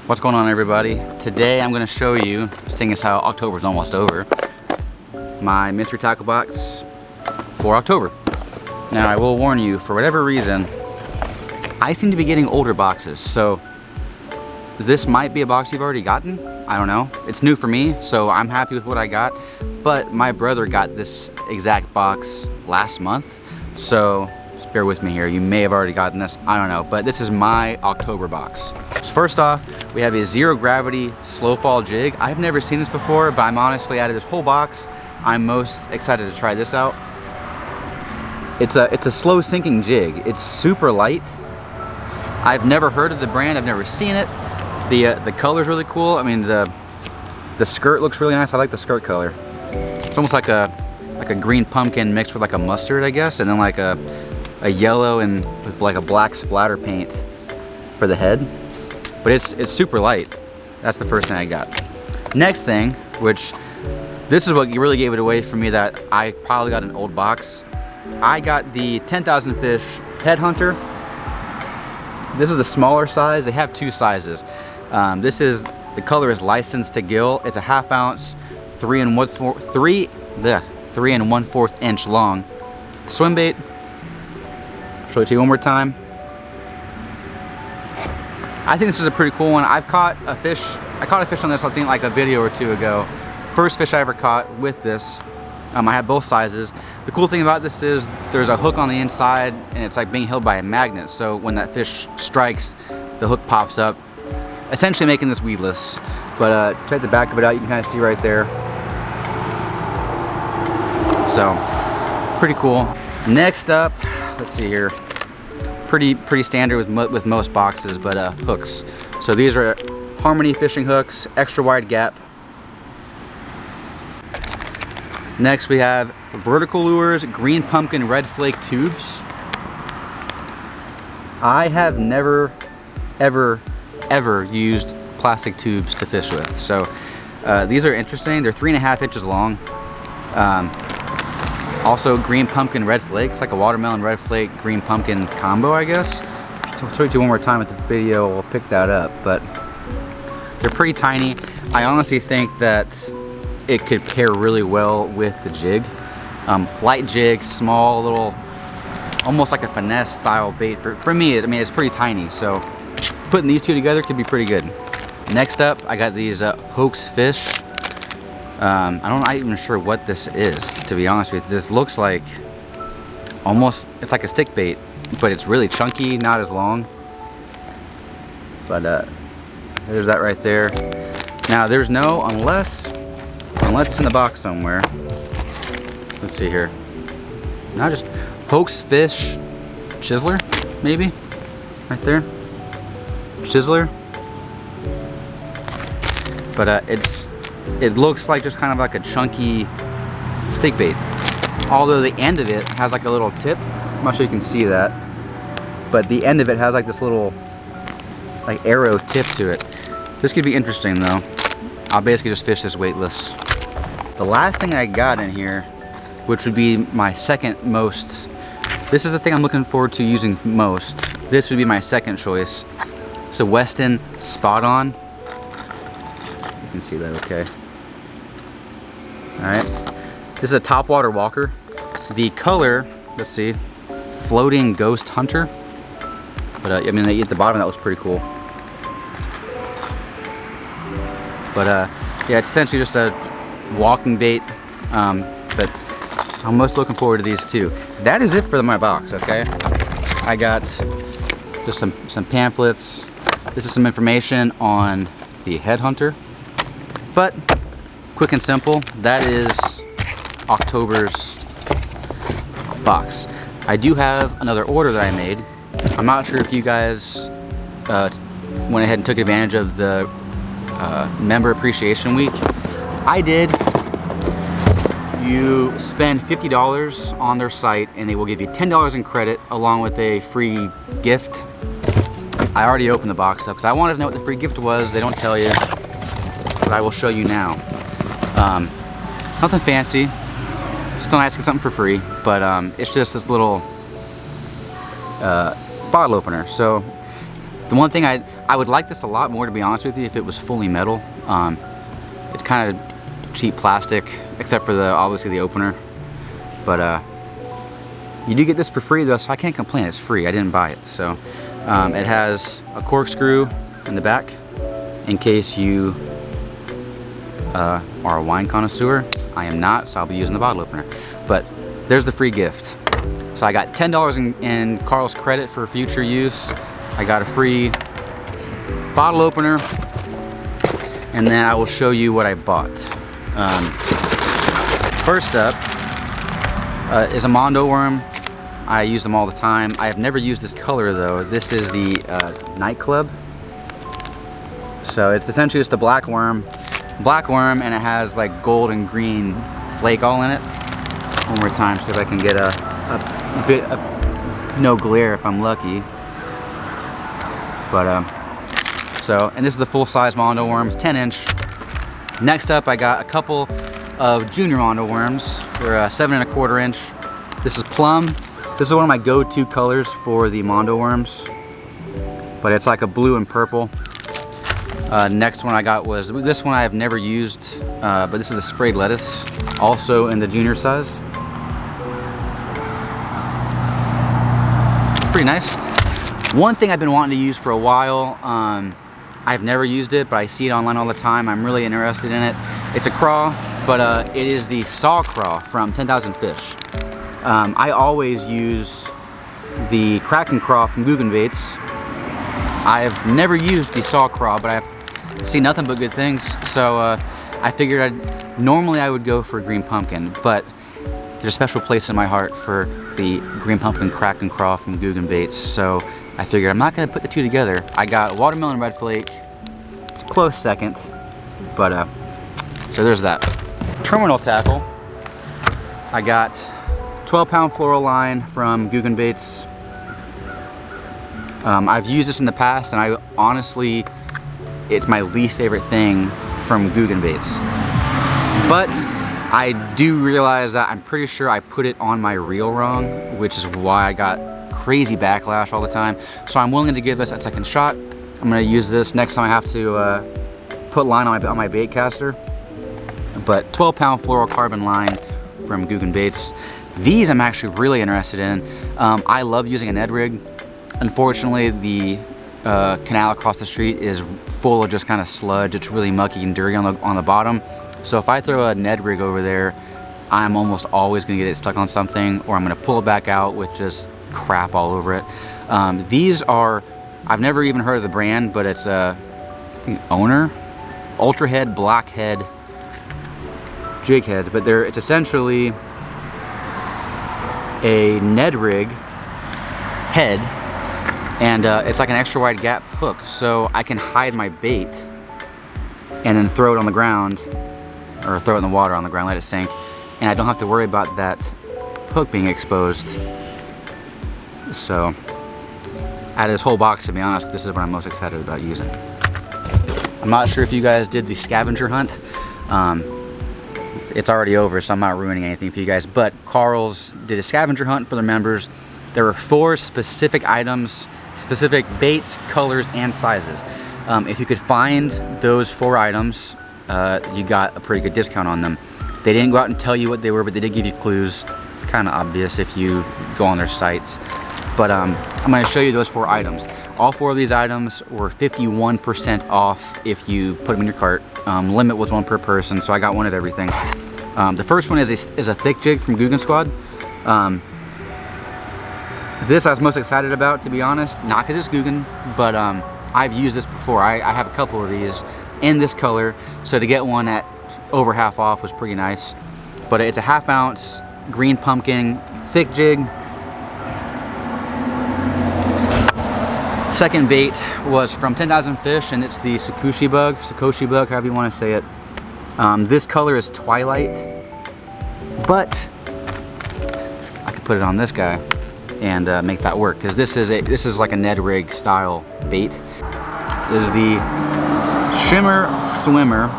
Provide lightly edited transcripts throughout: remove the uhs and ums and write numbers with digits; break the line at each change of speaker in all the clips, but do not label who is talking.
What's going on, everybody? Today I'm going to show you, seeing as how October's almost over, my mystery tackle box for October. Now I will warn you, for whatever reason, I seem to be getting older boxes, so this might be a box you've already gotten. I don't know. It's new for me, so I'm happy with what I got, but my brother got this exact box last month, so just bear with me here. You may have already gotten this, I don't know, but this is my October box. So first off, we have a zero gravity slow fall jig. I've never seen this before, but I'm honestly, out of this whole box, I'm most excited to try this out. It's a slow sinking jig. It's super light. I've never heard of the brand, I've never seen it. The color's really cool. I mean, the skirt looks really nice. I like the skirt color. It's almost like a green pumpkin mixed with like a mustard, I guess, and then like a yellow and with like a black splatter paint for the head. But it's super light. That's the first thing I got. Next thing, which this is what really gave it away for me, that I probably got an old box. I got the 10,000 fish headhunter. This is the smaller size. They have two sizes. The color is licensed to gill. It's a ½ ounce, 3 1/4 inch long swim bait. Show it to you one more time. I think this is a pretty cool one. I caught a fish on this, I think like a video or two ago. First fish I ever caught with this. I have both sizes. The cool thing about this is there's a hook on the inside and it's like being held by a magnet. So when that fish strikes, the hook pops up, essentially making this weedless. But check the back of it out, you can kind of see right there. So, pretty cool. Next up, let's see here. Pretty standard with most boxes, but hooks. So these are Harmony fishing hooks, extra wide gap. Next we have Vertical Lures Green Pumpkin Red Flake tubes. I have never, ever used plastic tubes to fish with. So these are interesting. They're 3.5 inches long. Also green pumpkin red flakes, like a watermelon red flake green pumpkin combo, I guess. I'll show it to you one more time at the video, we'll pick that up, but they're pretty tiny. I honestly think that it could pair really well with the jig. Light jig, small little, almost like a finesse style bait. For me, I mean, it's pretty tiny, so putting these two together could be pretty good. Next up, I got these hoax fish. I'm not even sure what this is, to be honest with you. This looks like almost, it's like a stick bait, but it's really chunky, not as long. But there's that right there. Now there's no, unless it's in the box somewhere. Let's see here. Now just hoax fish chiseler, maybe, right there. Chiseler. But it looks like just kind of like a chunky stick bait. Although the end of it has like a little tip. I'm not sure you can see that. But the end of it has like this little like arrow tip to it. This could be interesting though. I'll basically just fish this weightless. The last thing I got in here, which would be my second most, this is the thing I'm looking forward to using most. This would be my second choice. So Weston Spot On. You can see that okay. Alright. This is a topwater walker. The color, let's see, Floating Ghost Hunter. But I mean, at the bottom that was pretty cool. But yeah, it's essentially just a walking bait. But I'm most looking forward to these two. That is it for my box, okay? I got just some pamphlets. This is some information on the headhunter. But quick and simple, that is October's box. I do have another order that I made. I'm not sure if you guys went ahead and took advantage of the member appreciation week. I did. You spend $50 on their site and they will give you $10 in credit along with a free gift. I already opened the box up because I wanted to know what the free gift was. They don't tell you, but I will show you now. Nothing fancy. Still nice to get something for free, but it's just this little bottle opener. So The one thing I would like this a lot more, to be honest with you, if it was fully metal. It's kind of cheap plastic, except for obviously the opener. But you do get this for free though, so I can't complain. It's free. I didn't buy it. So it has a corkscrew in the back in case you are a wine connoisseur. I am not, so I'll be using the bottle opener. But there's the free gift. So I got $10 in Karls credit for future use. I got a free bottle opener, and then I will show you what I bought. First up is a mondo worm. I use them all the time. I have never used this color though. This is the nightclub. So it's essentially just a black worm, and it has like gold and green flake all in it. One more time, see if I can get a bit of no glare if I'm lucky. But and this is the full-size mondo worms, 10-inch. Next up, I got a couple of junior mondo worms. They're 7 1/4 inch. This is plum. This is one of my go-to colors for the mondo worms, but it's like a blue and purple. Next one I got was this one. I have never used, but this is a sprayed lettuce, also in the junior size. Pretty nice. One thing I've been wanting to use for a while, I've never used it, but I see it online all the time. I'm really interested in it. It's a craw, but it is the saw craw from 10,000 Fish. I always use the Kraken craw from Googan Baits. I've never used the saw craw, but I've seen nothing but good things. So I figured normally I would go for green pumpkin, but there's a special place in my heart for the green pumpkin Kraken craw from Googan Baits. So I figured I'm not gonna put the two together. I got watermelon red flake. It's a close second, but so there's that. Terminal tackle. I got 12-pound floral line from Googan Baits. I've used this in the past, and I honestly, it's my least favorite thing from Googan Baits. But I do realize that I'm pretty sure I put it on my reel wrong, which is why I got crazy backlash all the time. So I'm willing to give this a second shot. I'm gonna use this next time I have to put line on my bait caster. But 12-pound fluorocarbon line from Googan Baits. These I'm actually really interested in. I love using a Ned rig. Unfortunately, the canal across the street is full of just kind of sludge. It's really mucky and dirty on the bottom. So if I throw a Ned rig over there, I'm almost always gonna get it stuck on something, or I'm gonna pull it back out with just crap all over it. These are, I've never even heard of the brand, but it's I think Owner, Ultra Head, Blackhead, jig heads, but it's essentially a Ned rig head, and it's like an extra wide gap hook, so I can hide my bait and then throw it on the ground, or throw it in the water on the ground, let it sink, and I don't have to worry about that hook being exposed. So out of this whole box, to be honest, this is what I'm most excited about using. I'm not sure if you guys did the scavenger hunt. It's already over, so I'm not ruining anything for you guys, but Karls did a scavenger hunt for their members. There were 4 specific items, specific baits, colors, and sizes. If you could find those 4 items, you got a pretty good discount on them. They didn't go out and tell you what they were, but they did give you clues. Kind of obvious if you go on their sites. But I'm going to show you those 4 items. All 4 of these items were 51% off if you put them in your cart. Limit was 1 per person, so I got 1 of everything. The first one is a thick jig from Googan Squad. This I was most excited about, to be honest. Not because it's Googan, but I've used this before. I have a couple of these in this color, so to get one at over half off was pretty nice. But it's a 1/2 ounce green pumpkin thick jig. Second bait was from 10,000 Fish, and it's the Sakoshi bug, however you want to say it. This color is Twilight, but I could put it on this guy and make that work, because this is like a Ned rig style bait. This is the Shimmer Swimmer.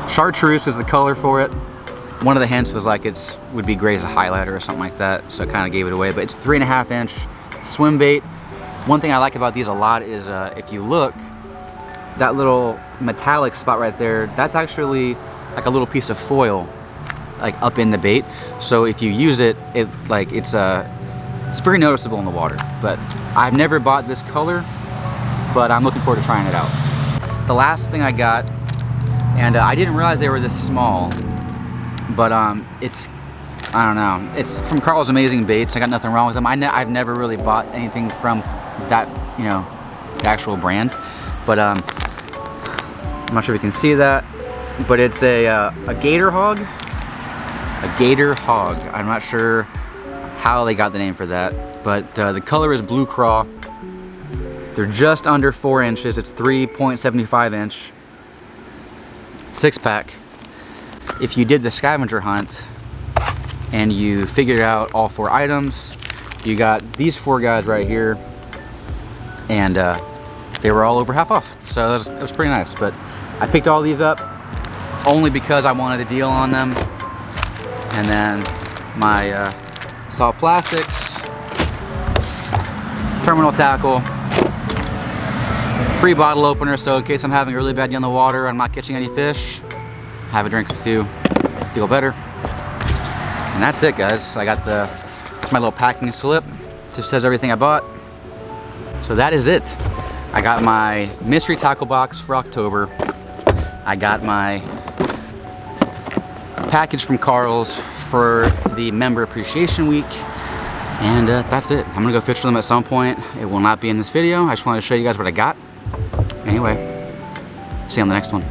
Chartreuse is the color for it. One of the hints was like it would be great as a highlighter or something like that, so I kind of gave it away. But it's 3.5 inch swim bait. One thing I like about these a lot is if you look, that little metallic spot right there, that's actually like a little piece of foil like up in the bait. So if you use it, it's very noticeable in the water. But I've never bought this color, but I'm looking forward to trying it out. The last thing I got, and I didn't realize they were this small, but I don't know, it's from Karls Amazing Baits. I got nothing wrong with them. I've never really bought anything from that, you know, the actual brand, but I'm not sure if you can see that, but it's a gator hog. A gator hog. I'm not sure how they got the name for that, but the color is blue craw. They're just under 4 inches. It's 3.75 inch, 6-pack. If you did the scavenger hunt and you figured out all 4 items, you got these 4 guys right here, and they were all over half off. So it was pretty nice. But I picked all these up only because I wanted a deal on them. And then my soft plastics, terminal tackle, free bottle opener, so in case I'm having a really bad day on the water and I'm not catching any fish, have a drink or two, feel better. And that's it, guys. I got it's my little packing slip, just says everything I bought. So that is it. I got my mystery tackle box for October. I got my package from Karls for the member appreciation week. And that's it. I'm gonna go fish for them at some point. It will not be in this video. I just wanted to show you guys what I got. Anyway, see you on the next one.